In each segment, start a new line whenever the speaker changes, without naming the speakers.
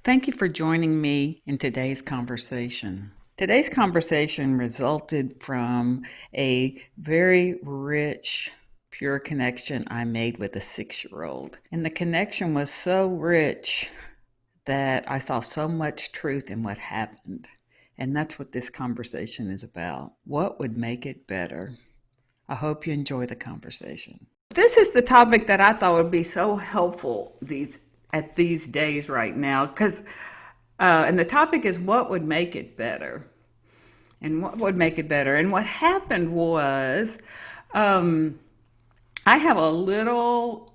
Thank you for joining me in today's conversation. Today's conversation resulted from a very rich, pure connection I made with a 6 year old. And the connection was so rich that I saw so much truth in what happened. And that's what this conversation is about. What would make it better? I hope you enjoy the conversation. This is the topic that I thought would be so helpful these days right now, because and the topic is what would make it better, and what would make it better. And what happened was, um, I have a little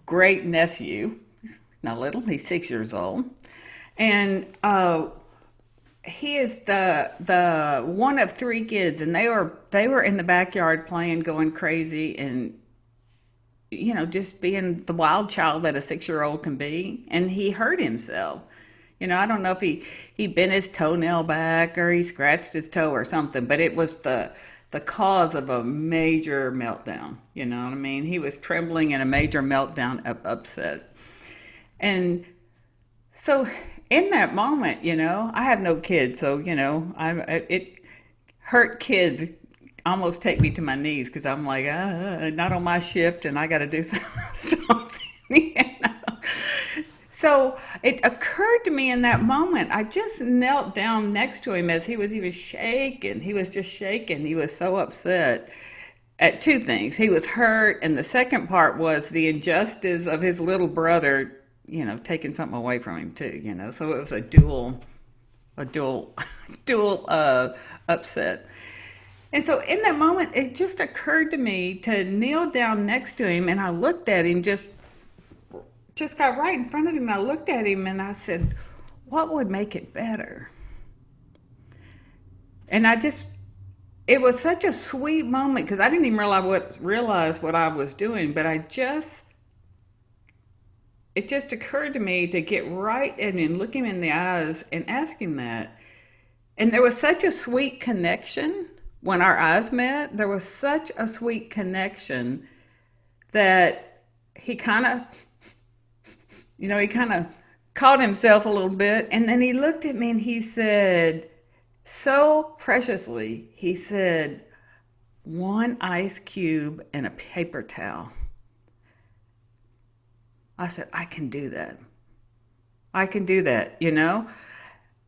great nephew. He's not little; he's 6 years old, and he is the one of three kids, and they were in the backyard playing, going crazy, and just being the wild child that a 6 year old can be. And he hurt himself. I don't know if he bent his toenail back or he scratched his toe or something, but it was the cause of a major meltdown. You know what I mean? He was trembling in a major meltdown, upset. And so in that moment, I have no kids, so it hurt kids almost take me to my knees because I'm like, not on my shift, and I got to do something. So it occurred to me in that moment. I just knelt down next to him as he was even shaking. He was just shaking. He was so upset at two things. He was hurt, and the second part was the injustice of his little brother, taking something away from him too. So it was a dual upset. And so in that moment, it just occurred to me to kneel down next to him, and I looked at him, just got right in front of him. And I looked at him and I said, "What would make it better?" And it was such a sweet moment because I didn't even realize what I was doing, but it just occurred to me to get right in and look him in the eyes and ask him that. And there was such a sweet connection when our eyes met. There was such a sweet connection that he kind of, he kind of caught himself a little bit. And then he looked at me and he said, so preciously, he said, "One ice cube and a paper towel." I said, "I can do that. I can do that."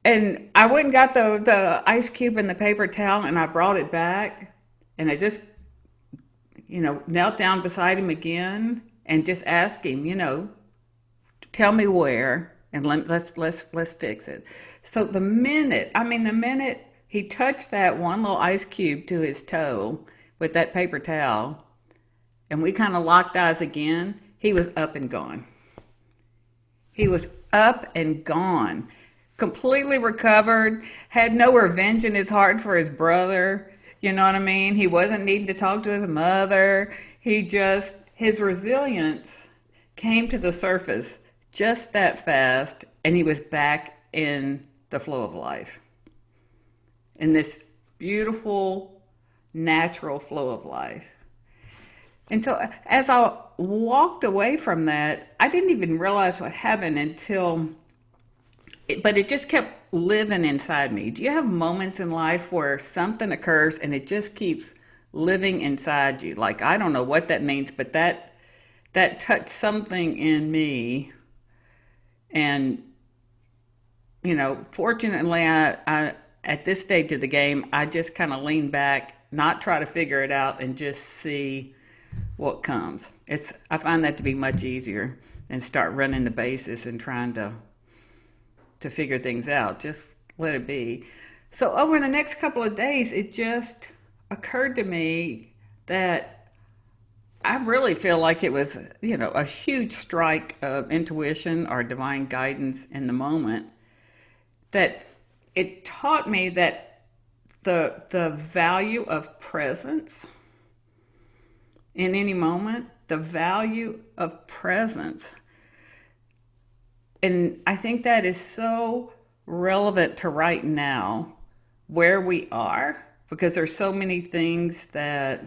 And I went and got the ice cube and the paper towel, and I brought it back, and I just, knelt down beside him again and just asked him, tell me where, and let's fix it. So the minute he touched that one little ice cube to his toe with that paper towel, and we kind of locked eyes again, he was up and gone. He was up and gone, completely recovered, had no revenge in his heart for his brother. You know what I mean? He wasn't needing to talk to his mother. His resilience came to the surface just that fast, and he was back in the flow of life, in this beautiful, natural flow of life. And so as I walked away from that, I didn't even realize what happened but it just kept living inside me. Do you have moments in life where something occurs and it just keeps living inside you? Like, I don't know what that means, but that touched something in me. And, fortunately, I at this stage of the game, I just kind of lean back, not try to figure it out, and just see what comes. I find that to be much easier than start running the bases and trying to figure things out. Just let it be. So over the next couple of days, it just occurred to me that I really feel like it was, a huge strike of intuition or divine guidance in the moment, that it taught me that the value of presence in any moment, the value of presence. And I think that is so relevant to right now, where we are, because there's so many things that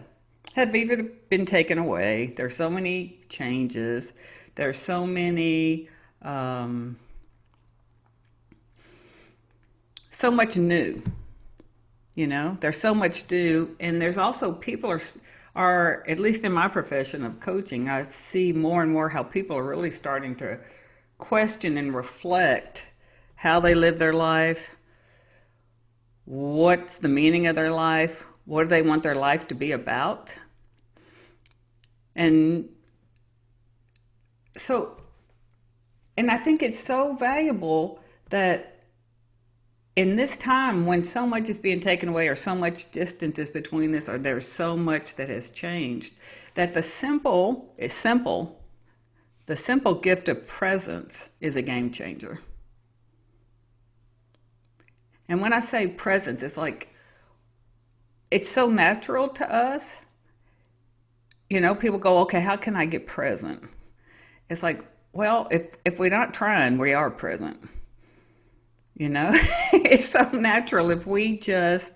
have either been taken away. There's so many changes. There's so many so much new. There's so much new, and there's also people are at least in my profession of coaching, I see more and more how people are really starting to question and reflect how they live their life, what's the meaning of their life, what do they want their life to be about. And so, and I think it's so valuable that in this time when so much is being taken away, or so much distance is between us, or there's so much that has changed, that the simple gift of presence is a game changer. And when I say presence, it's like, it's so natural to us. People go, okay, how can I get present? It's like, well, if we're not trying, we are present. It's so natural if we just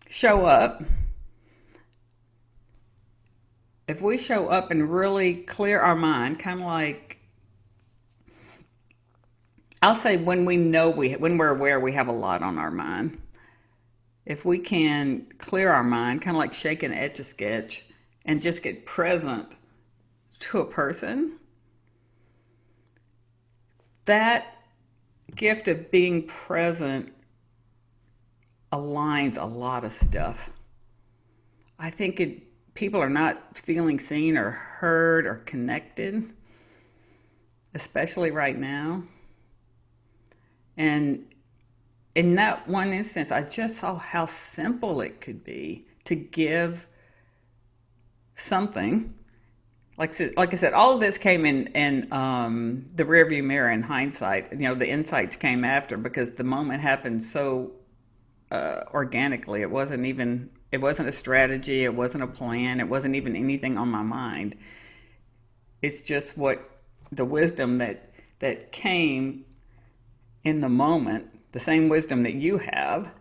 show up. If we show up and really clear our mind, kind of like, I'll say when we're aware we have a lot on our mind. If we can clear our mind, kind of like shake an Etch-a-Sketch, and just get present to a person, that gift of being present aligns a lot of stuff. I think people are not feeling seen or heard or connected, especially right now. And in that one instance, I just saw how simple it could be to give something. Like I said, all of this came in the rearview mirror in hindsight. The insights came after, because the moment happened so organically. It wasn't a strategy. It wasn't a plan. It wasn't even anything on my mind. It's just the wisdom that came in the moment, the same wisdom that you have,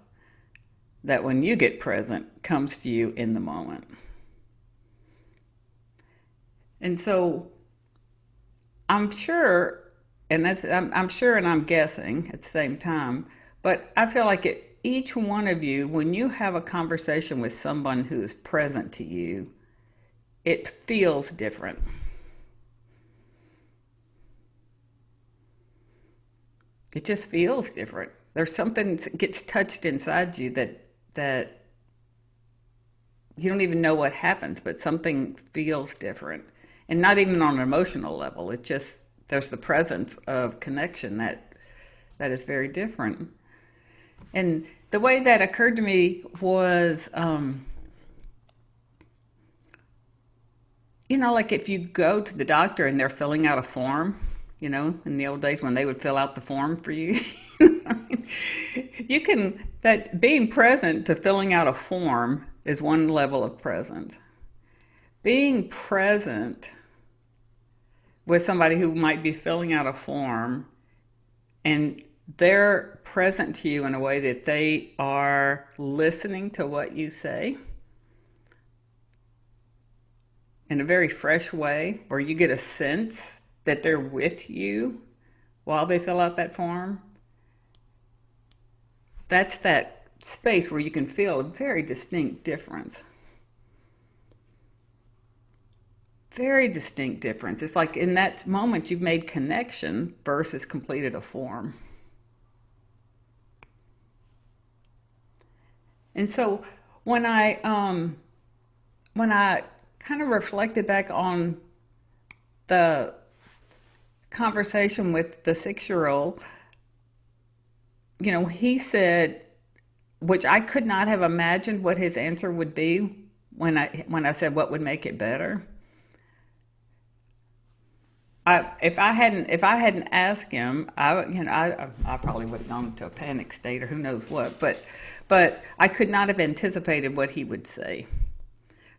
that when you get present comes to you in the moment. And so I'm sure, and I'm sure and I'm guessing at the same time, but I feel like each one of you, when you have a conversation with someone who is present to you, it feels different. It just feels different. There's something that gets touched inside you that you don't even know what happens, but something feels different. And not even on an emotional level. It's just, there's the presence of connection that is very different. And the way that occurred to me was, like if you go to the doctor and they're filling out a form, in the old days when they would fill out the form for you, that being present to filling out a form is one level of presence. Being present with somebody who might be filling out a form, and they're present to you in a way that they are listening to what you say in a very fresh way, where you get a sense that they're with you while they fill out that form. That's that space where you can feel a very distinct difference. Very distinct difference. It's like in that moment you've made connection versus completed a form. And so when I kind of reflected back on the conversation with the 6-year-old, he said, which I could not have imagined what his answer would be when I said what would make it better. If I hadn't asked him, I probably would have gone into a panic state or who knows what. But I could not have anticipated what he would say.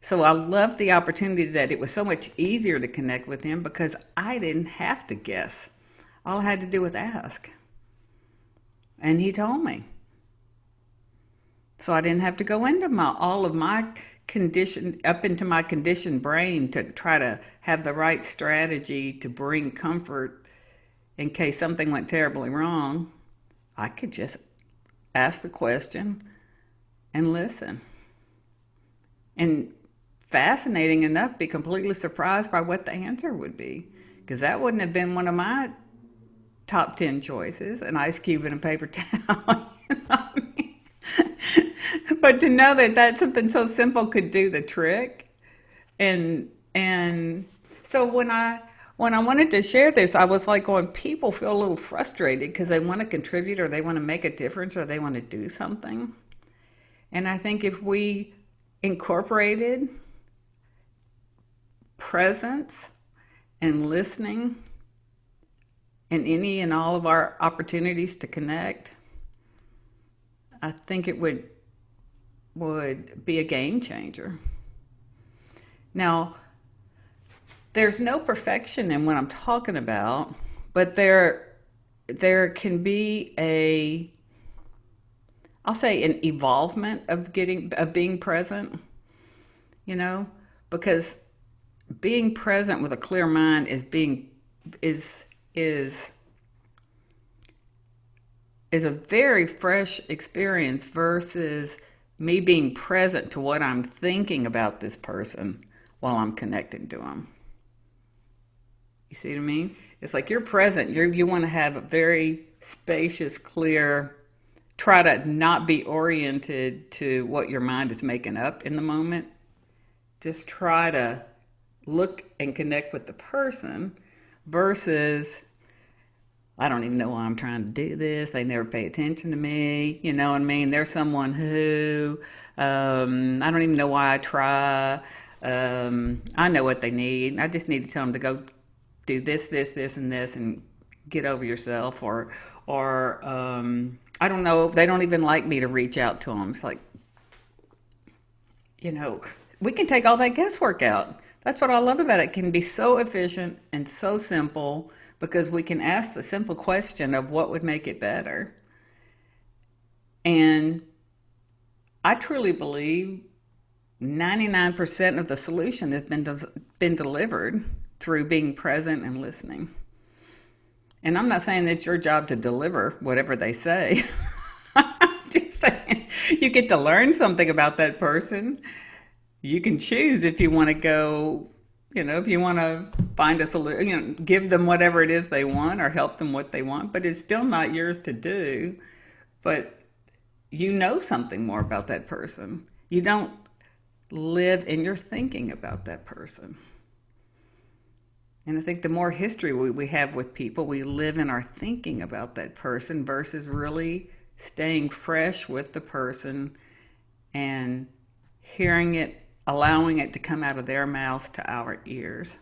So I loved the opportunity that it was so much easier to connect with him because I didn't have to guess. All I had to do was ask, and he told me. So I didn't have to go into all of my into my conditioned brain to try to have the right strategy to bring comfort in case something went terribly wrong. I could just ask the question and listen. And fascinating enough, be completely surprised by what the answer would be. Because that wouldn't have been one of my top 10 choices, an ice cube and a paper towel. You know what I mean? But to know that something so simple could do the trick. And so when I wanted to share this, I was like going, people feel a little frustrated because they want to contribute or they want to make a difference or they want to do something. And I think if we incorporated presence and listening in any and all of our opportunities to connect, I think it would be a game changer. Now, there's no perfection in what I'm talking about, but there can be I'll say an evolvement of being present, you know, because being present with a clear mind is a very fresh experience versus me being present to what I'm thinking about this person while I'm connecting to them. You see what I mean? It's like you're present. You want to have a very spacious, clear, try to not be oriented to what your mind is making up in the moment. Just try to look and connect with the person versus, I don't even know why I'm trying to do this. They never pay attention to me. You know what I mean? They're someone who, I don't even know why I try. I know what they need. I just need to tell them to go do this, and this, and get over yourself. Or I don't know. They don't even like me to reach out to them. It's like, you know, we can take all that guesswork out. That's what I love about it. It can be so efficient and so simple because we can ask the simple question of what would make it better. And I truly believe 99% of the solution has been delivered through being present and listening. And I'm not saying that it's your job to deliver whatever they say. I'm just saying you get to learn something about that person. You can choose if you want to go, you know, if you want to find a solution, you know, give them whatever it is they want or help them what they want, but it's still not yours to do. But you know something more about that person. You don't live in your thinking about that person. And I think the more history we have with people, we live in our thinking about that person versus really staying fresh with the person and hearing it, allowing it to come out of their mouths to our ears,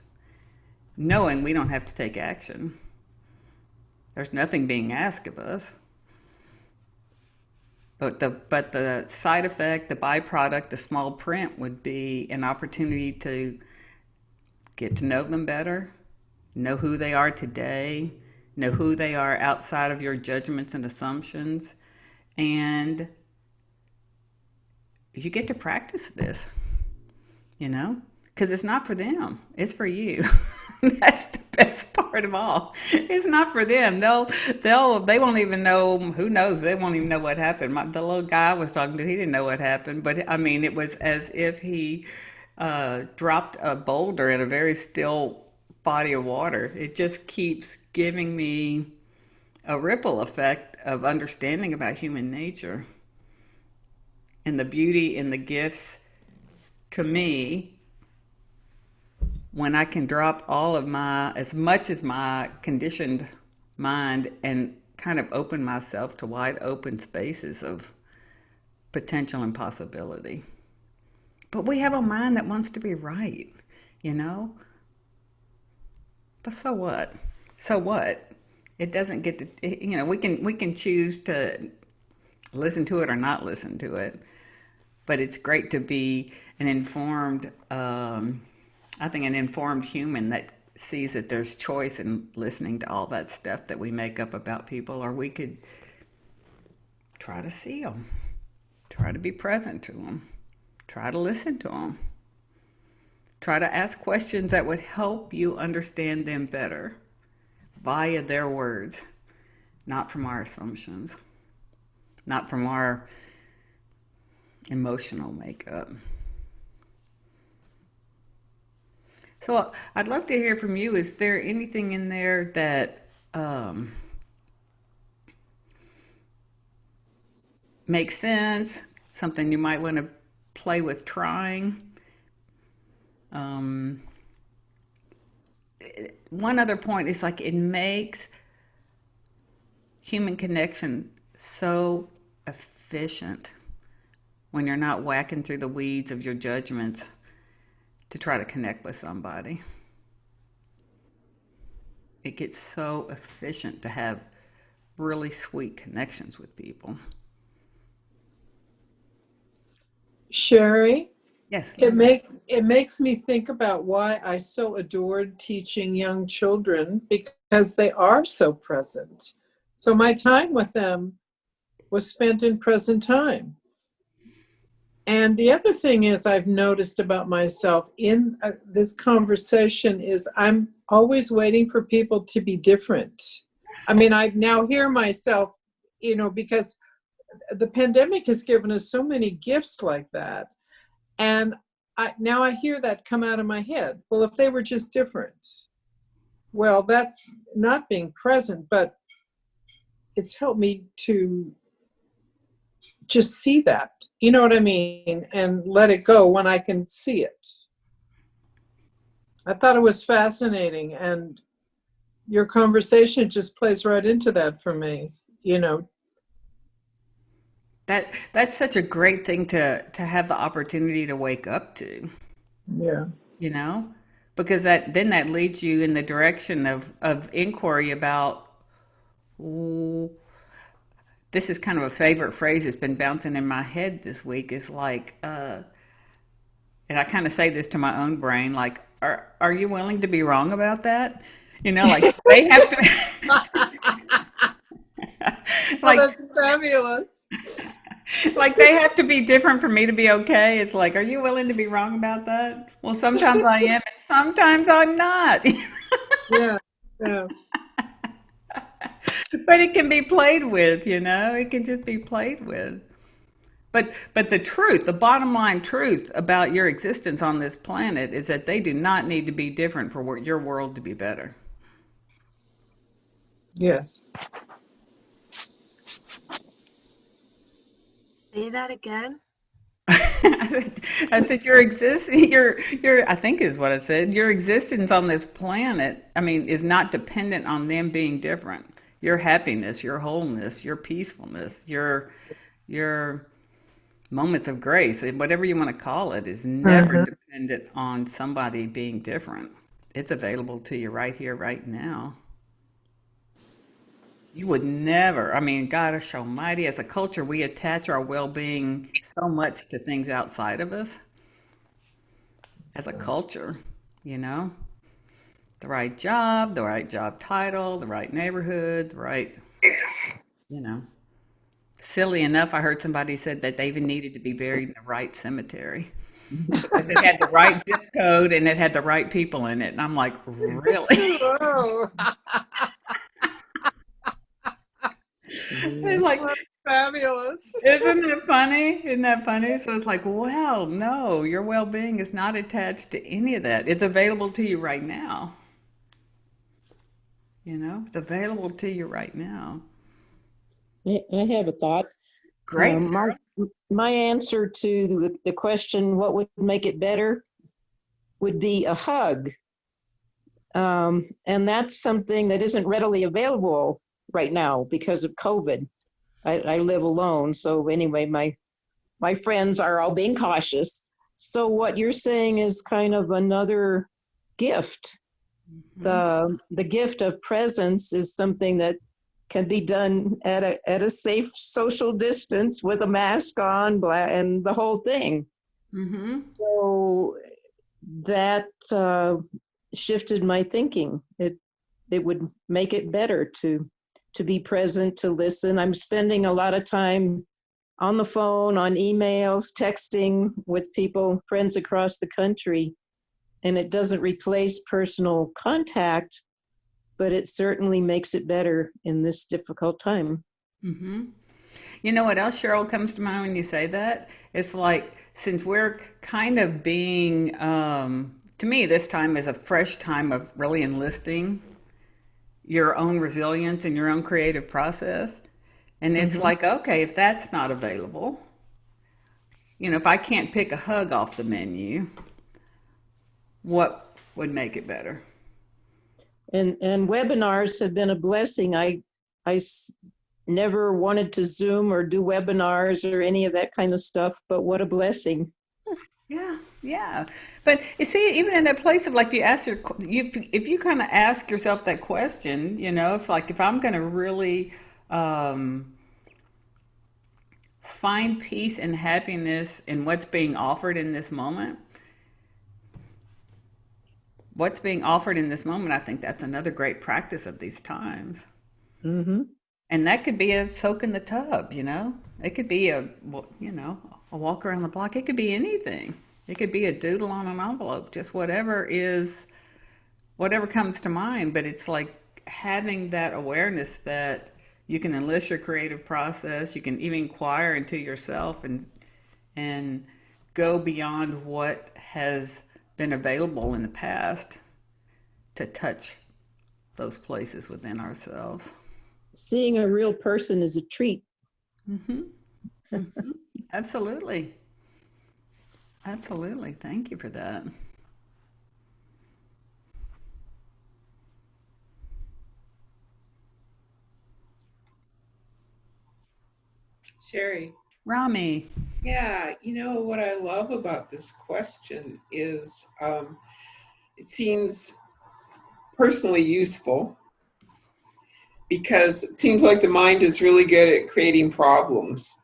knowing we don't have to take action. There's nothing being asked of us. But the side effect, the byproduct, the small print would be an opportunity to get to know them better, know who they are today, know who they are outside of your judgments and assumptions, and you get to practice this, you know, because it's not for them, it's for you. That's the best part of all. It's not for them. They won't even know. Who knows? They won't even know what happened. The little guy I was talking to, he didn't know what happened. But I mean, it was as if he dropped a boulder in a very still body of water. It just keeps giving me a ripple effect of understanding about human nature and the beauty and the gifts to me when I can drop all of as much as my conditioned mind and kind of open myself to wide open spaces of potential and possibility. But we have a mind that wants to be right, you know? But so what? So what? It doesn't get to, you know, we can choose to listen to it or not listen to it. But it's great to be an informed, I think an informed human that sees that there's choice in listening to all that stuff that we make up about people, or we could try to see them, try to be present to them, try to listen to them, try to ask questions that would help you understand them better via their words, not from our assumptions. not from our emotional makeup. So I'd love to hear from you. Is there anything in there that makes sense? Something you might want to play with trying? Um, One other point is like it makes human connection so efficient when you're not whacking through the weeds of your judgments to try to connect with somebody. It gets so efficient to have really sweet connections with people.
Cherie,
Yes,
it
Linda.
it makes me think about why I so adored teaching young children, because they are so present. So my time with them was spent in present time. And the other thing is I've noticed about myself in this conversation is I'm always waiting for people to be different. I mean, I now hear myself, because the pandemic has given us so many gifts like that. And now I hear that come out of my head. Well, if they were just different, well, that's not being present, but it's helped me to just see that, you know what I mean? And let it go when I can see it. I thought it was fascinating. And your conversation just plays right into that for me, you know.
That's such a great thing to have the opportunity to wake up to,
Yeah.
you know? Because that leads you in the direction of inquiry about ooh, this is kind of a favorite phrase that's been bouncing in my head this week is like and I kind of say this to my own brain, like, are you willing to be wrong about that? Like they have to
Oh,
like
that's fabulous.
like they have to be different for me to be okay. It's like, are you willing to be wrong about that? Well, sometimes I am, and sometimes I'm not.
Yeah. Yeah.
But it can be played with, It can just be played with. But the truth, the bottom line truth about your existence on this planet is that they do not need to be different for your world to be better.
Yes.
Say that again.
I said your I think is what I said. Your existence on this planet, I mean, is not dependent on them being different. Your happiness, your wholeness, your peacefulness, your moments of grace, whatever you want to call it, is never
Mhm.
dependent on somebody being different. It's available to you right here, right now. You would never, I mean, gosh almighty, as a culture, we attach our well being so much to things outside of us as a culture, you know? The right job title, the right neighborhood, the right, you know. Silly enough, I heard somebody said that they even needed to be buried in the right cemetery because it had the right zip code and it had the right people in it. And I'm like, really?
Oh,
And like,
that's fabulous.
isn't it funny? Isn't that funny? So it's like, well, no, your well being is not attached to any of that. It's available to you right now. It's available to you right now.
I have a thought.
Great.
My answer to the question, what would make it better, would be a hug. And that's something that isn't readily available right now because of COVID. I live alone. So anyway, my friends are all being cautious. So what you're saying is kind of another gift.
Mhm.
The gift of presence is something that can be done at a safe social distance with a mask on and the whole thing.
Mm-hmm.
So that shifted my thinking. It would make it better to be present, to listen. I'm spending a lot of time on the phone, on emails, texting with people, friends across the country, and it doesn't replace personal contact, but it certainly makes it better in this difficult time.
Mm-hmm. You know what else, Cheryl, comes to mind when you say that? It's like, since we're kind of being, to me, this time is a fresh time of really enlisting your own resilience and your own creative process. And it's
Mm-hmm.
like, okay, if that's not available, if I can't pick a hug off the menu, what would make it better?
And webinars have been a blessing. Never wanted to Zoom or do webinars or any of that kind of stuff, but what a blessing.
Yeah, yeah. But you see, even in that place of like, if you kind of ask yourself that question, it's like, if I'm going to really um, find peace and happiness in what's being offered in this moment, I think that's another great practice of these times.
Mm-hmm.
And that could be a soak in the tub, It could be a walk around the block. It could be anything. It could be a doodle on an envelope, just whatever comes to mind. But it's like having that awareness that you can enlist your creative process. You can even inquire into yourself and go beyond what has been available in the past to touch those places within ourselves.
Seeing a real person is a treat.
Mm-hmm. Mm-hmm. Absolutely. Absolutely. Thank you for that.
Cherie.
Rami.
Yeah, what I love about this question is it seems personally useful because it seems like the mind is really good at creating problems.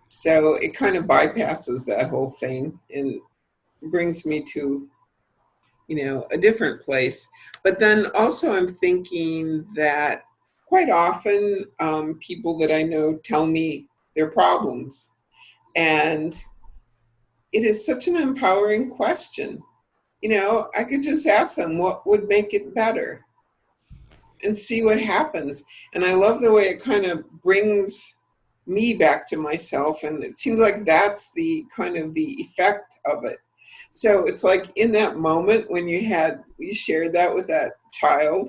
So it kind of bypasses that whole thing and brings me to, a different place. But then also I'm thinking that quite often people that I know tell me their problems. And it is such an empowering question. I could just ask them what would make it better and see what happens. And I love the way it kind of brings me back to myself. And it seems like that's the kind of the effect of it. So it's like in that moment when you shared that with that child,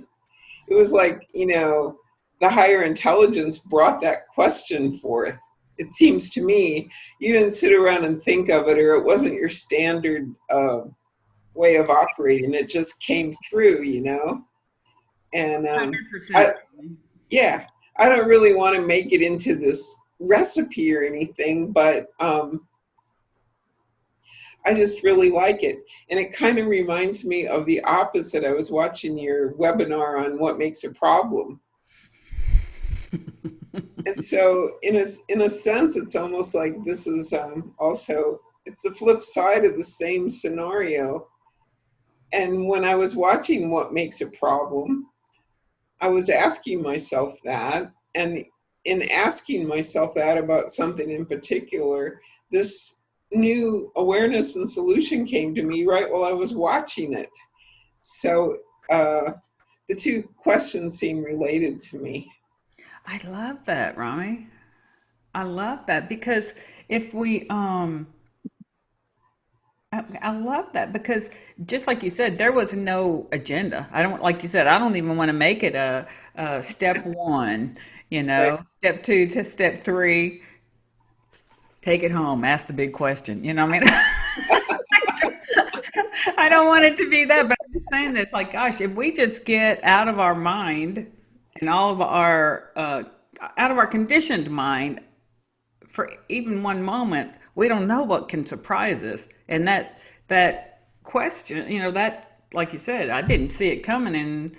it was like, the higher intelligence brought that question forth. It seems to me you didn't sit around and think of it, or it wasn't your standard way of operating. It just came through, And I,
100%.
yeah, I don't really want to make it into this recipe or anything, but I just really like it. And it kind of reminds me of the opposite. I was watching your webinar on what makes a problem. And so in a sense, it's almost like this is also, it's the flip side of the same scenario. And when I was watching what makes a problem, I was asking myself that. And in asking myself that about something in particular, this new awareness and solution came to me right while I was watching it. So the two questions seem related to me.
I love that, Rami. I love that because if we I love that because just like you said, there was no agenda. I don't, like you said, I don't even want to make it a step one,
Right.
step two to step three, take it home, ask the big question. You know what I mean? I don't want it to be that, but I'm just saying this like, gosh, if we just get out of our mind and out of our conditioned mind for even one moment, we don't know what can surprise us. And that question, that, like you said, I didn't see it coming, and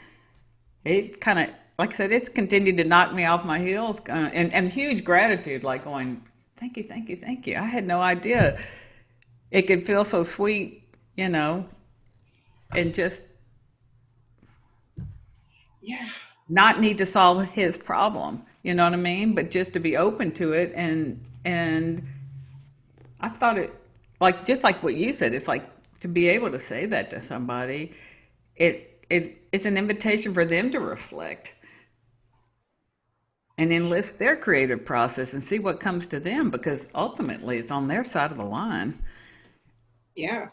it kind of, like I said, it's continued to knock me off my heels, and huge gratitude, like going, thank you, thank you, thank you. I had no idea it could feel so sweet, and just
Yeah.
not need to solve his problem. You know what I mean? But just to be open to it, and I've thought it, like, just like what you said, it's like to be able to say that to somebody, it's an invitation for them to reflect and enlist their creative process and see what comes to them, because ultimately it's on their side of the line.
Yeah.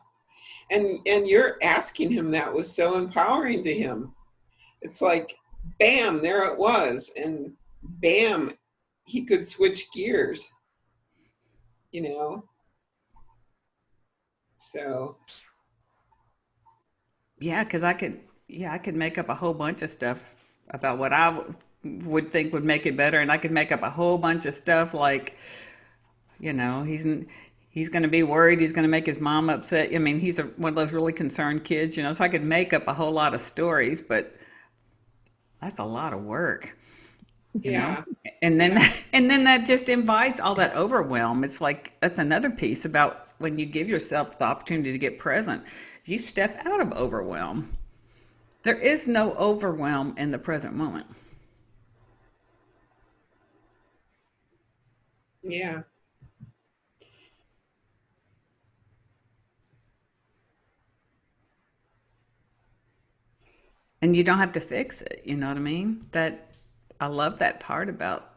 And you're asking him that was so empowering to him. It's like, bam, there it was. And bam, he could switch gears, you know? So,
Yeah, because I could make up a whole bunch of stuff about what would think would make it better, and I could make up a whole bunch of stuff like, he's going to be worried, he's going to make his mom upset. I mean, one of those really concerned kids, so I could make up a whole lot of stories, but that's a lot of work, you know.
yeah,
And then
yeah,
and then that just invites all that overwhelm. It's like that's another piece about when you give yourself the opportunity to get present, you step out of overwhelm. There is no overwhelm in the present moment.
yeah,
And you don't have to fix it, you know what I mean? That I love that part about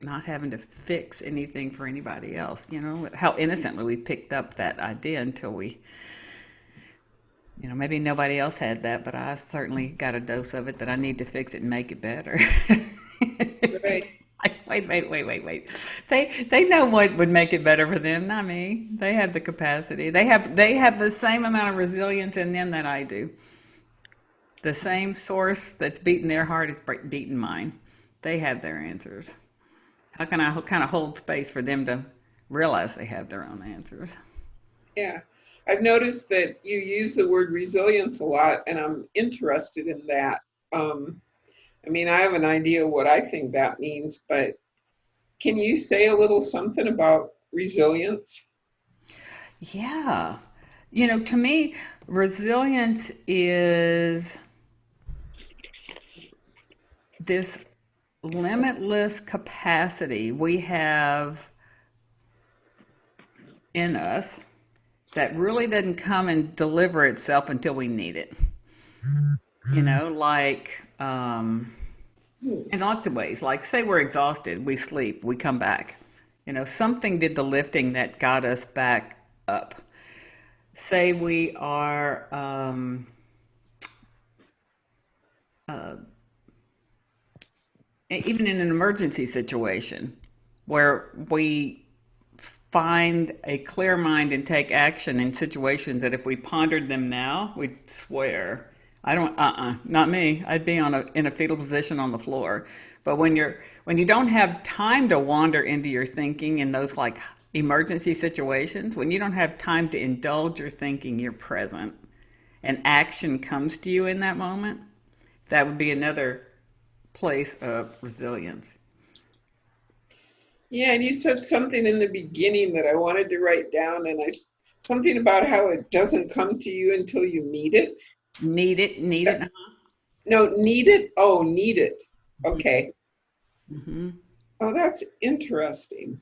not having to fix anything for anybody else. How innocently we picked up that idea until maybe nobody else had that, but I certainly got a dose of it that I need to fix it and make it better.
right.
It's like, wait. They know what would make it better for them, not me. They have the capacity. They have the same amount of resilience in them that I do. The same source that's beating their heart is beating mine. They have their answers. How can I kind of hold space for them to realize they have their own answers?
Yeah. I've noticed that you use the word resilience a lot, and I'm interested in that. Um, I mean, I have an idea what I think that means, but can you say a little something about resilience?
Yeah. To me, resilience is this limitless capacity we have in us that really doesn't come and deliver itself until we need it. Like
Hmm.
in lots of ways. Like, say we're exhausted, we sleep, we come back. Something did the lifting that got us back up. Say we are, even in an emergency situation where we find a clear mind and take action in situations that if we pondered them now, we'd swear, I don't, not me. I'd be in a fetal position on the floor. But when you don't have time to wander into your thinking in those like emergency situations, when you don't have time to indulge your thinking, you're present and action comes to you in that moment, that would be another place of resilience.
Yeah, and you said something in the beginning that I wanted to write down, and something about how it doesn't come to you until you need it.
Need it, need
Uh,
it.
No, need it. Oh, need it. Okay.
Mm-hmm.
Oh, that's interesting.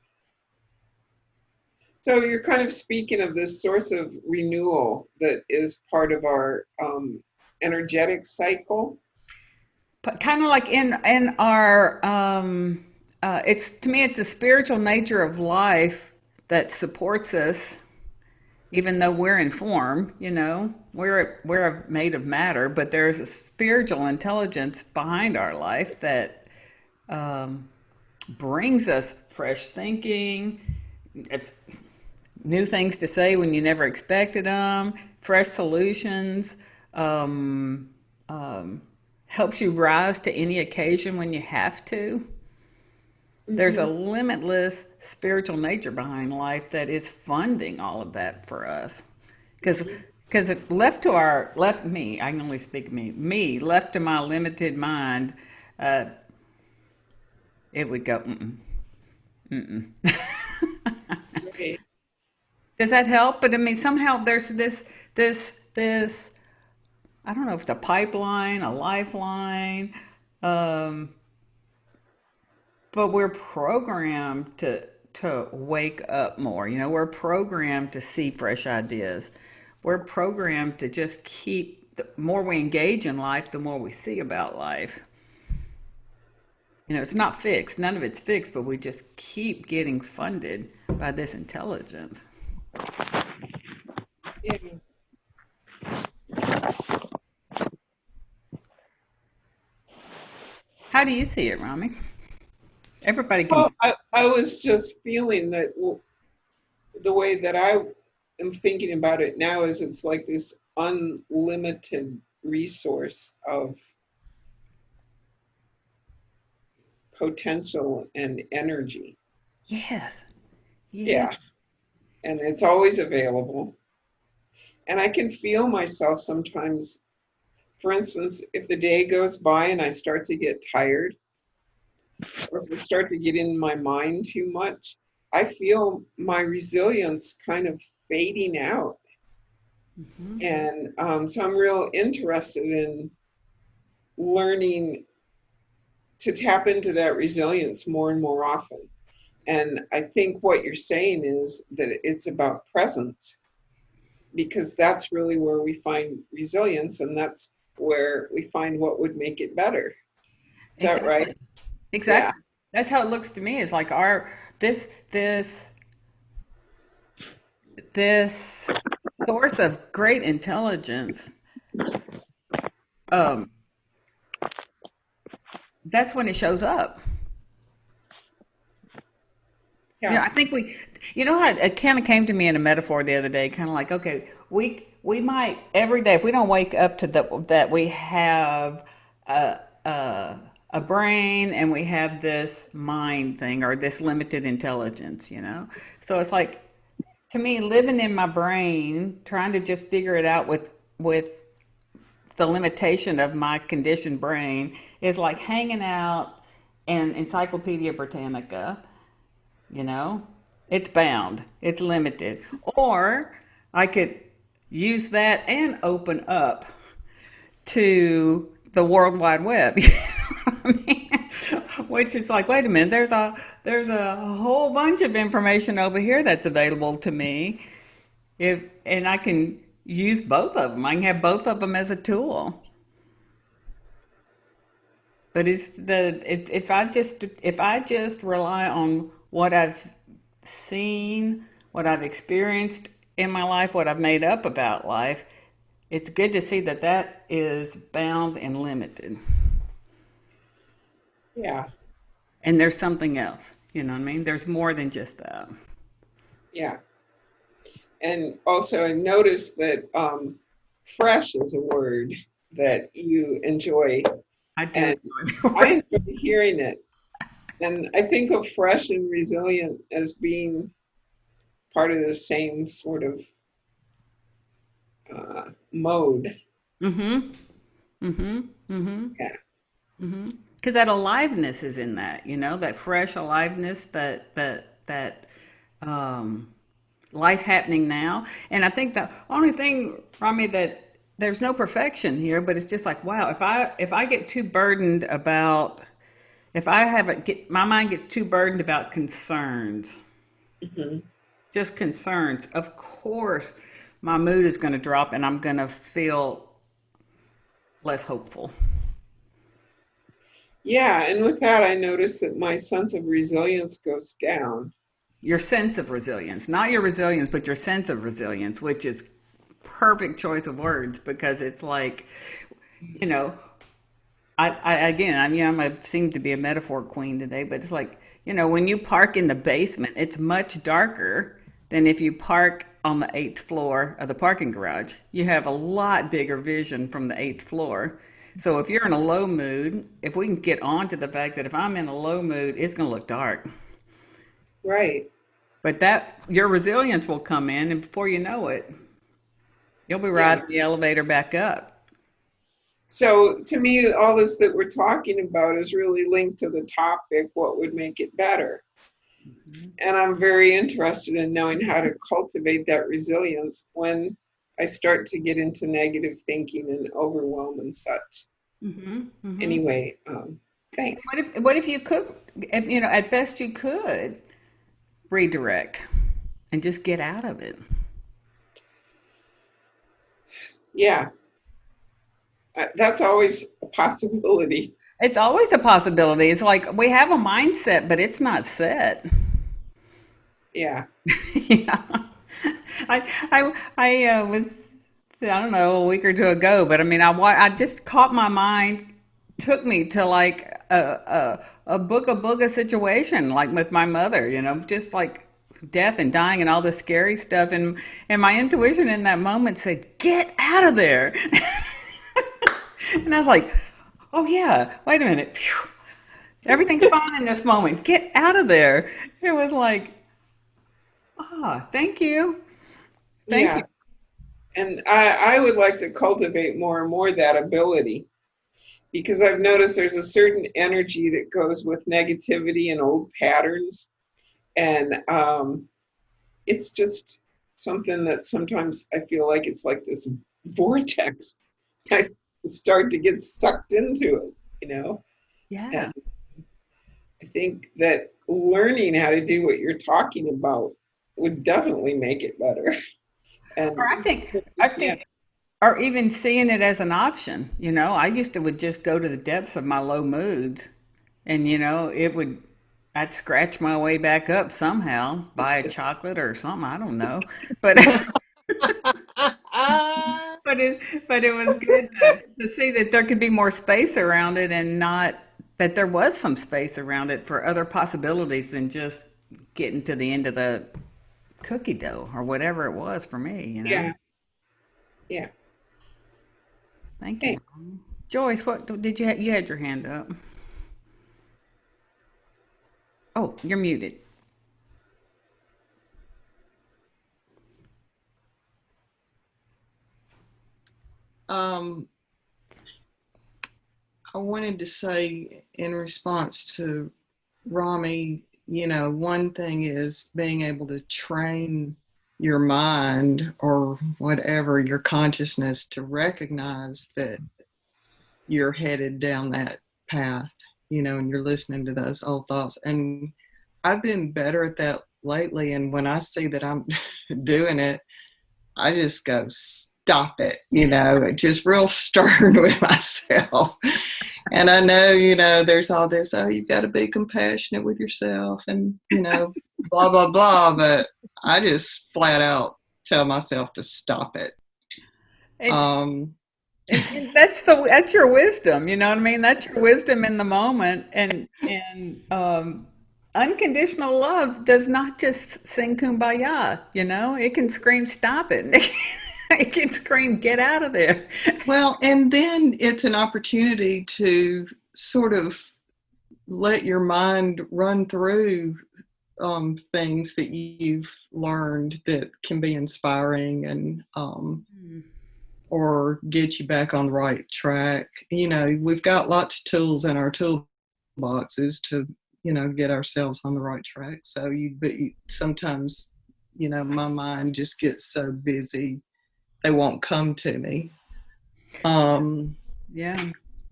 So you're kind of speaking of this source of renewal that is part of our energetic cycle.
But kind of like in our it's to me it's the spiritual nature of life that supports us even though we're in form. We're made of matter, but there's a spiritual intelligence behind our life that um, brings us fresh thinking. It's new things to say when you never expected them, fresh solutions, um, um, helps you rise to any occasion when you have to. There's a
Hmm.
limitless spiritual nature behind life that is funding all of that for us. Because because left to our left me, I can only speak of me left to my limited mind, uh, it would go. Mm-mm, mm-mm.
Right.
Does that help? But I mean, somehow there's this. I don't know if it's a pipeline, a lifeline, um, but we're programmed to wake up more. We're programmed to see fresh ideas. We're programmed to just keep. The more we engage in life, the more we see about life. It's not fixed. None of it's fixed, but we just keep getting funded by this intelligence.
Yeah.
How do you see it, Rami? Everybody can.
Well, I was just feeling that the way that I am thinking about it now is it's like this unlimited resource of potential and energy.
Yes. Yeah.
Yeah. And it's always available. And I can feel myself sometimes, for instance, if the day goes by and I start to get tired, or if I start to get in my mind too much, I feel my resilience kind of fading out.
Mm-hmm.
And so I'm real interested in learning to tap into that resilience more and more often. And I think what you're saying is that it's about presence, because that's really where we find resilience, and that's where we find what would make it better. Is that right?
Exactly.
Yeah.
Exactly. That's how it looks to me. It's like our this source of great intelligence. Um, that's when it shows up.
Yeah.
I think how it kind of came to me in a metaphor the other day, kind of like, okay, we might every day if we don't wake up to that we have a, a brain and we have this mind thing or this limited intelligence. So it's like to me, living in my brain, trying to just figure it out with the limitation of my conditioned brain is like hanging out in Encyclopedia Britannica. you know it's bound, it's limited. Or I could use that and open up to the world wide web. I mean? Which is like, wait a minute, there's a whole bunch of information over here that's available to me, if and I can use both of them. I can have both of them as a tool. But if I just rely on what I've seen, what I've experienced in my life, what I've made up about life, it's good to see that that is bound and limited.
Yeah.
And there's something else. You know what I mean? There's more than just that.
Yeah. And also, I noticed that fresh is a word that you enjoy,
I do
and
enjoy the
I
word.
enjoy hearing it. And I think of fresh and resilient as being part of the same sort of mode.
Mm-hmm. Mm-hmm. Mm-hmm.
Yeah.
Mm-hmm. Because that aliveness is in that fresh aliveness, that um, life happening now. And I think the only thing, Rami, that there's no perfection here, but it's just like, wow, if I get too burdened about, if I haven't get my mind gets too burdened about concerns,
Hmm.
just concerns, of course my mood is going to drop and I'm going to feel less hopeful.
Yeah. And with that, I noticed that my sense of resilience goes down.
Your sense of resilience, not your resilience, but your sense of resilience, which is perfect choice of words because it's like, you know, I again, I seem to be a metaphor queen today, but it's like, when you park in the basement, it's much darker than if you park on the eighth floor of the parking garage. You have a lot bigger vision from the eighth floor. So if you're in a low mood, if we can get on to the fact that if I'm in a low mood, it's going to look dark.
Right.
But that your resilience will come in, and before you know it, you'll be
Yeah.
riding the elevator back up.
So to me, all this that we're talking about is really linked to the topic, what would make it better? And I'm very interested in knowing how to cultivate that resilience when I start to get into negative thinking and overwhelm and such.
Mm-hmm. Mm-hmm.
Anyway, thanks.
What if you could, at best you could redirect and just get out of it.
Yeah. That's always a possibility.
It's always a possibility. It's like we have a mindset, but it's not set.
Yeah.
Yeah. I was, I don't know, a week or two ago, but I mean, I just caught my mind, took me to like a booga booga situation, like with my mother, just like death and dying and all this scary stuff. And my intuition in that moment said, get out of there. And I was like, oh yeah, wait a minute. Phew. Everything's fine in this moment. Get out of there. It was like, thank you. Thank you.
Yeah. And I would like to cultivate more and more that ability, because I've noticed there's a certain energy that goes with negativity and old patterns. And it's just something that sometimes I feel like it's like this vortex. I start to get sucked into it,
Yeah.
And I think that learning how to do what you're talking about would definitely make it better.
Or
And
I
yeah,
think, or even seeing it as an option. I used to would just go to the depths of my low moods, and I'd scratch my way back up somehow, buy a chocolate or something. I don't know, but but it was good to see that there could be more space around it, and not that there was some space around it for other possibilities than just getting to the end of the cookie dough or whatever it was for me.
yeah, yeah.
Thank you.
Hey,
Joyce, what did you had your hand up? Oh, you're muted.
Um, I wanted to say in response to Rami, one thing is being able to train your mind or whatever, your consciousness, to recognize that you're headed down that path, and you're listening to those old thoughts. And I've been better at that lately. And when I see that I'm doing it, I just go, stop it, just real stern with myself. And I know, there's all this, oh, you've got to be compassionate with yourself and, blah, blah, blah. But I just flat out tell myself to stop it.
And,
Um,
and that's your wisdom, you know what I mean? That's your wisdom in the moment. And unconditional love does not just sing kumbaya, it can scream stop it. It can scream get out of there.
well, and then it's an opportunity to sort of let your mind run through things that you've learned that can be inspiring and or get you back on the right track. We've got lots of tools in our toolboxes to get ourselves on the right track. So sometimes my mind just gets so busy they won't come to me.
Yeah.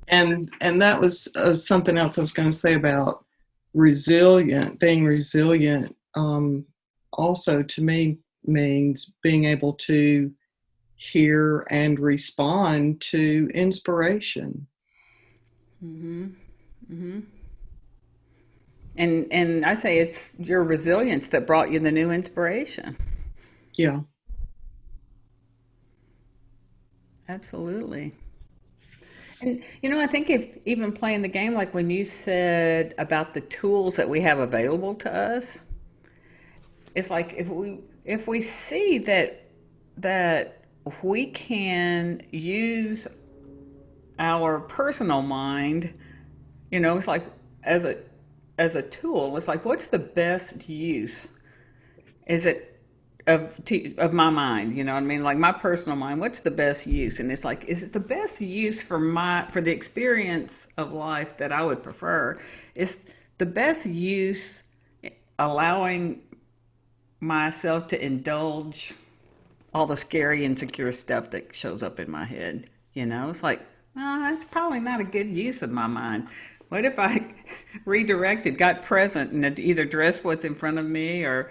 And that was something else I was going to say about being resilient. Also, to me, means being able to hear and respond to inspiration.
Mm-hmm. Mm-hmm. And I say it's your resilience that brought you the new inspiration.
Yeah.
Absolutely. And I think if even playing the game, like when you said about the tools that we have available to us, it's like if we see that we can use our personal mind, it's like as a tool. It's like, what's the best use? Is it of my mind? You know what I mean? Like my personal mind. What's the best use? And it's like, is it the best use for the experience of life that I would prefer? Is the best use allowing myself to indulge all the scary, insecure stuff that shows up in my head? It's like, oh, that's probably not a good use of my mind. What if I redirected, got present, and either addressed what's in front of me, or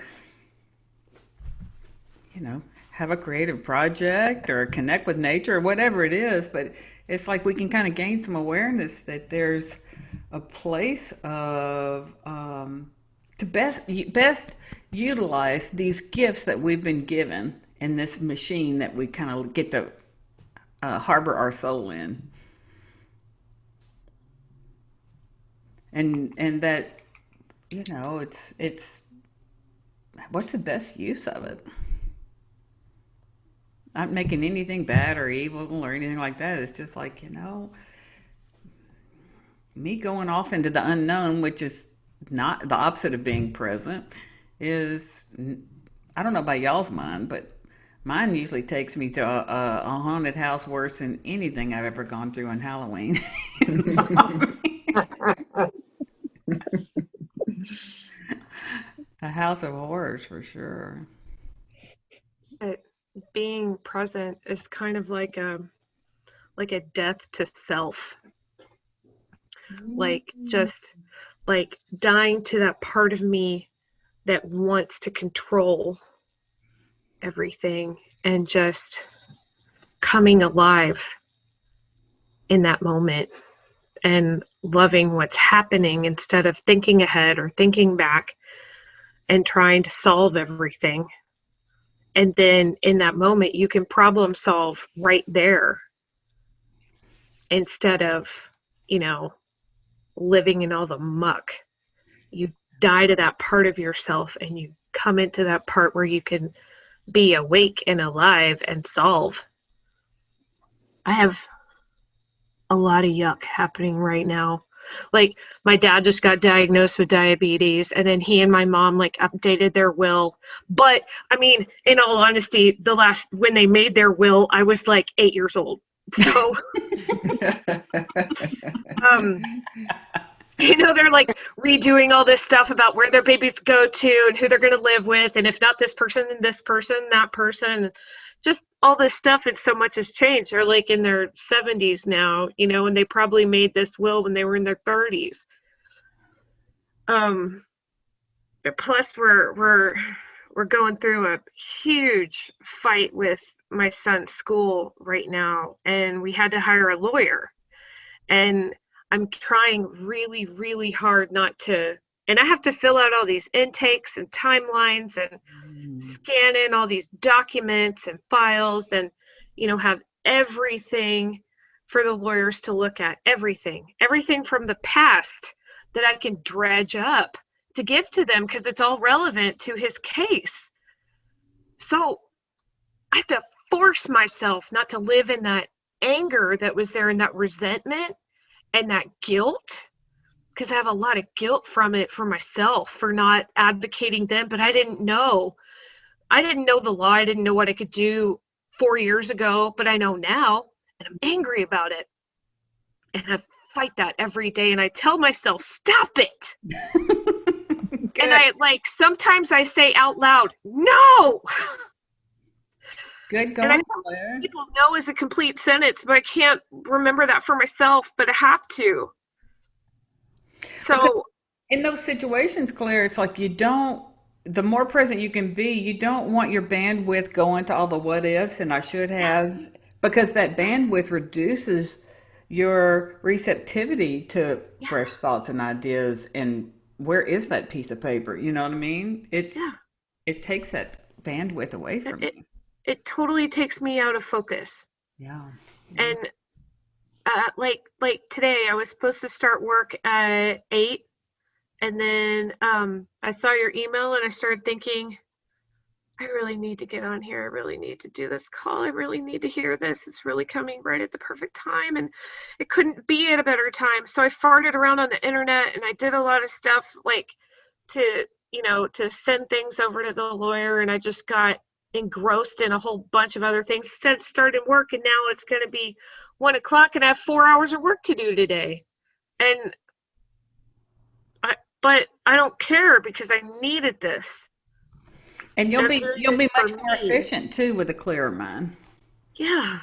have a creative project or connect with nature or whatever it is, but it's like we can kind of gain some awareness that there's a place of to best utilize these gifts that we've been given in this machine that we kind of get to harbor our soul in, and that, you know, it's what's the best use of it. Not making anything bad or evil or anything like that. It's just like, you know, me going off into the unknown, which is not the opposite of being present, is, I don't know about y'all's mind, but mine usually takes me to a haunted house worse than anything I've ever gone through on Halloween. A house of horrors for sure.
Being present is kind of like a death to self, like just like dying to that part of me that wants to control everything and just coming alive in that moment and loving what's happening instead of thinking ahead or thinking back and trying to solve everything. And then in that moment, you can problem solve right there instead of, you know, living in all the muck. You die to that part of yourself and you come into that part where you can be awake and alive and solve. I have a lot of yuck happening right now. Like, my dad just got diagnosed with diabetes, and then he and my mom like updated their will. But I mean, in all honesty, when they made their will, I was like 8 years old. So, you know, they're like redoing all this stuff about where their babies go to and who they're going to live with, and if not this person, then this person, that person, just all this stuff. And so much has changed. They're like in their 70s now, you know, and they probably made this will when they were in their 30s. Plus we're going through a huge fight with my son's school right now, and we had to hire a lawyer. And I'm trying really, really hard not to, and I have to fill out all these intakes and timelines and scan in all these documents and files and, you know, have everything for the lawyers to look at, everything from the past that I can dredge up to give to them because it's all relevant to his case. So I have to force myself not to live in that anger that was there and that resentment and that guilt, because I have a lot of guilt from it for myself for not advocating them. But I didn't know the law. I didn't know what I could do 4 years ago, but I know now, and I'm angry about it. And I fight that every day, and I tell myself, stop it. And I sometimes I say out loud, no.
Good going, Claire.
People know is a complete sentence, but I can't remember that for myself, but I have to. So
in those situations, Claire, it's like the more present you can be, you don't want your bandwidth going to all the what ifs and I should haves, because that bandwidth reduces your receptivity to fresh thoughts and ideas. And where is that piece of paper? You know what I mean? It takes that bandwidth away from you.
It totally takes me out of focus.
Yeah.
And like today, I was supposed to start work at 8, and then I saw your email and I started thinking, I really need to get on here. I really need to do this call. I really need to hear this. It's really coming right at the perfect time, and it couldn't be at a better time. So I farted around on the internet and I did a lot of stuff to send things over to the lawyer, and I just got engrossed in a whole bunch of other things since starting work, and now it's going to be 1 o'clock and I have 4 hours of work to do today. But I don't care because I needed this.
And you'll be much more efficient too with a clearer mind.
Yeah.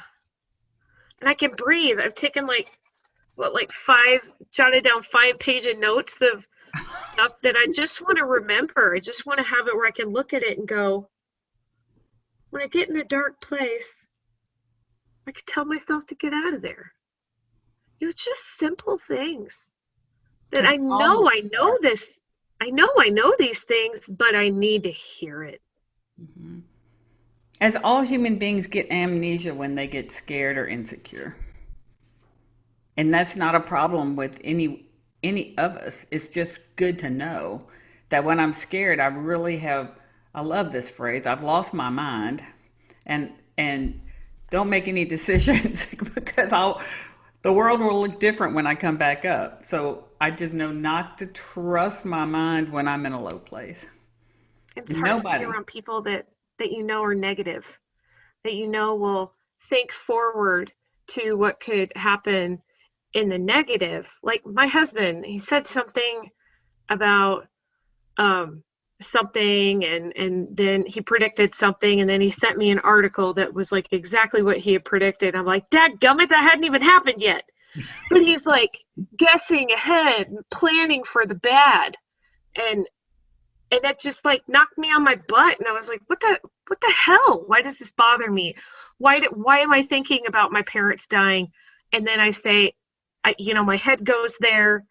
And I can breathe. I've taken jotted down 5-page notes of stuff that I just want to remember. I just want to have it where I can look at it and go, when I get in a dark place, I can tell myself to get out of there. It was just simple things that
'Cause all
I know this. I know these things, but I need to hear it.
Mhm. As all human beings get amnesia when they get scared or insecure. And that's not a problem with any of us. It's just good to know that when I'm scared, I love this phrase, I've lost my mind, and don't make any decisions because the world will look different when I come back up. So I just know not to trust my mind when I'm in a low place.
It's hard to be
Nobody.
around people that you know are negative, that you know will think forward to what could happen in the negative. Like my husband, he said something about um, something, and then he predicted something, and then he sent me an article that was like exactly what he had predicted. I'm like, dadgummit, that hadn't even happened yet. But he's like guessing ahead, planning for the bad, and that just like knocked me on my butt. And I was like, what the hell? Why does this bother me? Why am I thinking about my parents dying? And then I say, my head goes there,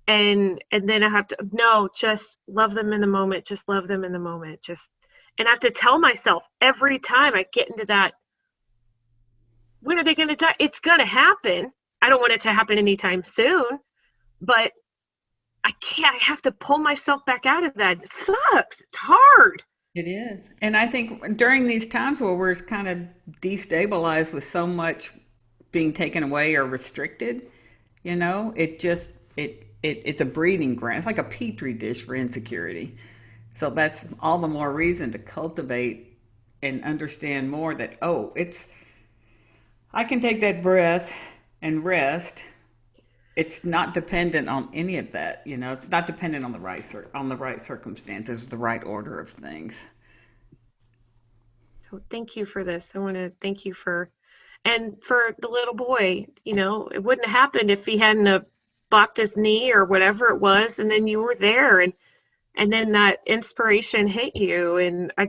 and then I have to, no, just love them in the moment, just love them in the moment, just, and I have to tell myself every time I get into that, when are they going to die? It's going to happen. I don't want it to happen anytime soon, but I can't. I have to pull myself back out of that. It sucks. It's hard.
It is. And I think during these times where we're kind of destabilized with so much being taken away or restricted, it just it's a breeding ground. It's like a petri dish for insecurity. So that's all the more reason to cultivate and understand more that, oh, I can take that breath and rest. It's not dependent on any of that. It's not dependent on the right circumstances, the right order of things.
So thank you for this. I want to thank you and for the little boy. It wouldn't have happened if he hadn't have bopped his knee or whatever it was, and then you were there, and then that inspiration hit you. And I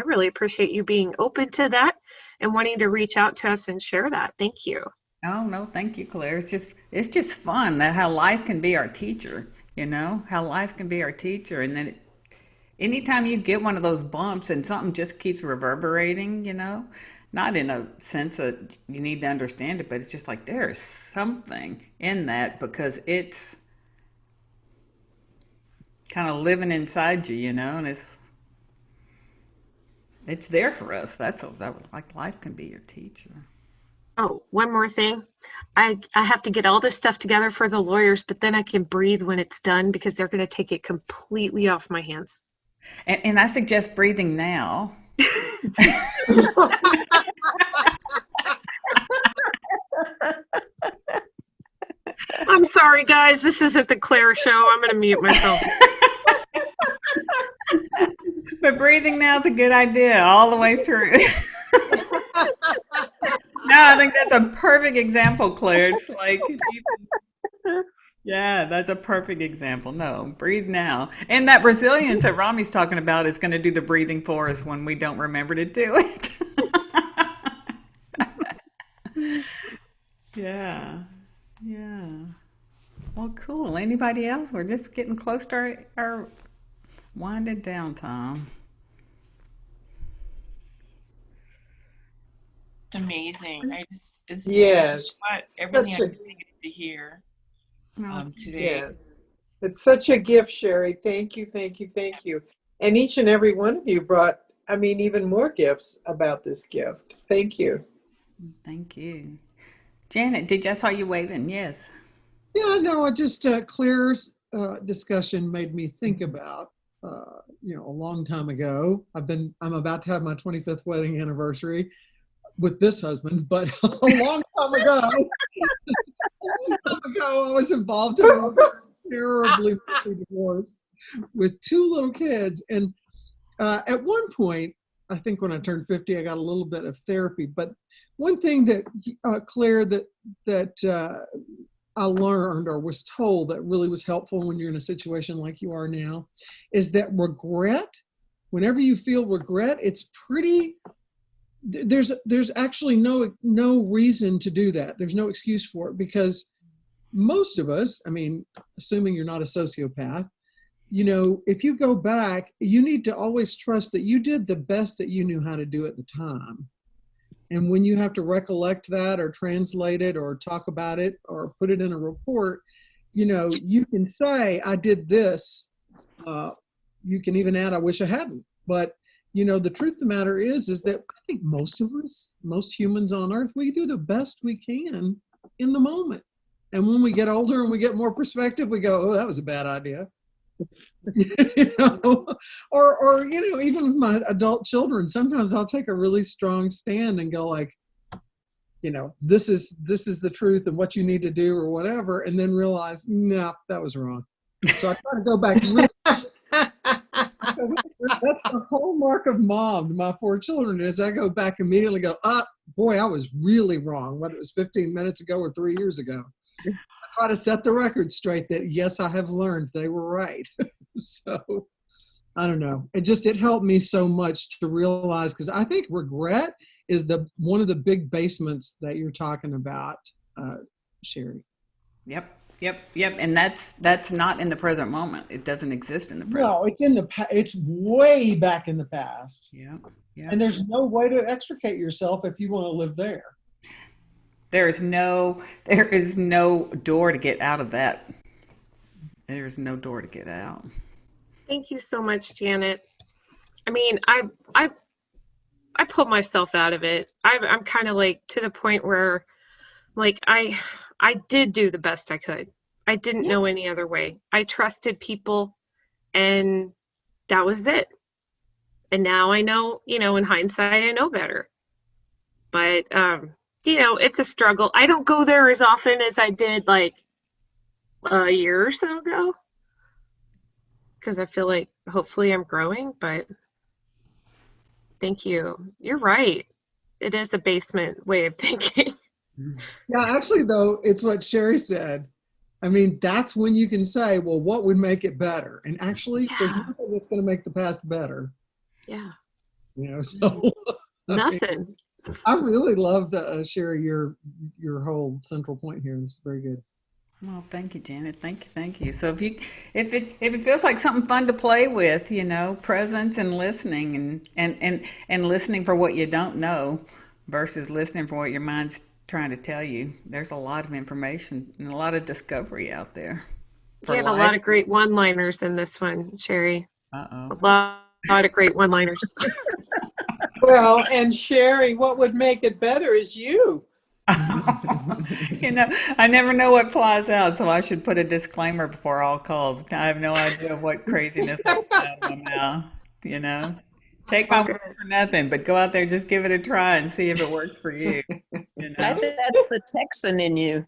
really appreciate you being open to that and wanting to reach out to us and share that. Thank you.
Oh no, thank you, Claire. It's just fun that how life can be our teacher. How life can be our teacher, and then anytime you get one of those bumps and something just keeps reverberating, not in a sense that you need to understand it, but it's just like there's something in that because it's kind of living inside you, and it's there for us. Like life can be your teacher.
Oh, one more thing. I have to get all this stuff together for the lawyers, but then I can breathe when it's done because they're going to take it completely off my hands.
And I suggest breathing now.
I'm sorry, guys. This isn't the Claire show. I'm going to mute myself.
But breathing now is a good idea all the way through. No, I think that's a perfect example, Claire. It's like, yeah, that's a perfect example. No, breathe now. And that resilience that Rami's talking about is going to do the breathing for us when we don't remember to do it. Yeah. Yeah. Well, cool. Anybody else? We're just getting close to our winding down time.
Amazing. It's
Yes.
just what everything I
Such a-
just needed to hear today.
Yes. It's such a gift, Cherie. Thank you, thank you, thank you. And each and every one of you brought, even more gifts about this gift. Thank you.
Thank you. Janet, I saw you waving? Yes.
Yeah, no, just Claire's discussion made me think about, a long time ago. I'm about to have my 25th wedding anniversary with this husband, but a long time ago, I was involved in a terribly messy divorce with two little kids. And at one point, I think when I turned 50, I got a little bit of therapy. But one thing that, Claire, that I learned or was told that really was helpful when you're in a situation like you are now is that regret, whenever you feel regret, it's pretty, there's actually no reason to do that. There's no excuse for it because most of us, I mean, assuming you're not a sociopath, if you go back, you need to always trust that you did the best that you knew how to do at the time. And when you have to recollect that or translate it or talk about it or put it in a report, you can say, I did this. You can even add, I wish I hadn't. But, the truth of the matter is that I think most of us, most humans on earth, we do the best we can in the moment. And when we get older and we get more perspective, we go, oh, that was a bad idea. Or even with my adult children, sometimes I'll take a really strong stand and go like, this is the truth and what you need to do or whatever, and then realize, no, that was wrong. So I try to go back. That's the hallmark of mom to my 4 children, is I go back immediately and go, boy, I was really wrong, whether it was 15 minutes ago or 3 years ago. I try to set the record straight that, yes, I have learned they were right. So I don't know. It helped me so much to realize, because I think regret is one of the big basements that you're talking about, Cherie.
Yep. And that's not in the present moment. It doesn't exist in the present.
No, it's in the it's way back in the past.
Yeah.
And there's no way to extricate yourself if you want to live there.
There is no door to get out of that. There is no door to get out.
Thank you so much, Janet. I mean, I pulled myself out of it. I'm kind of like to the point where, like, I did do the best I could. I didn't know any other way. I trusted people, and that was it. And now I know, in hindsight, I know better. But, it's a struggle. I don't go there as often as I did like a year or so ago, because I feel like hopefully I'm growing, but thank you. You're right. It is a basement way of thinking.
Yeah, actually, though, it's what Cherie said. I mean, that's when you can say, well, what would make it better? And actually, there's nothing that's going to make the past better.
Yeah.
So.
Nothing.
I really love Cherie, your whole central point here. This is very good.
Well, thank you, Janet. Thank you. So if it feels like something fun to play with, presence and listening and listening for what you don't know versus listening for what your mind's trying to tell you, there's a lot of information and a lot of discovery out there.
You had a lot of great one-liners in this one, Cherie.
Uh-oh.
A lot of great one-liners.
Well, and Cherie, what would make it better is you.
I never know what flies out, so I should put a disclaimer before all calls. I have no idea what craziness will come out of my mouth, Take my word for nothing, but go out there, just give it a try and see if it works for you.
I think that's the Texan in you.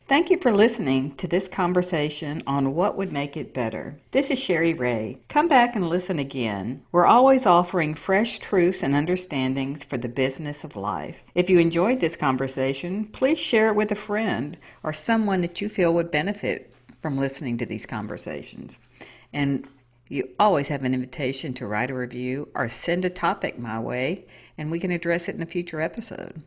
Thank you for listening to this conversation on what would make it better. This is Cherie Ray. Come back and listen again. We're always offering fresh truths and understandings for the business of life. If you enjoyed this conversation, please share it with a friend or someone that you feel would benefit from listening to these conversations. And you always have an invitation to write a review or send a topic my way, and we can address it in a future episode.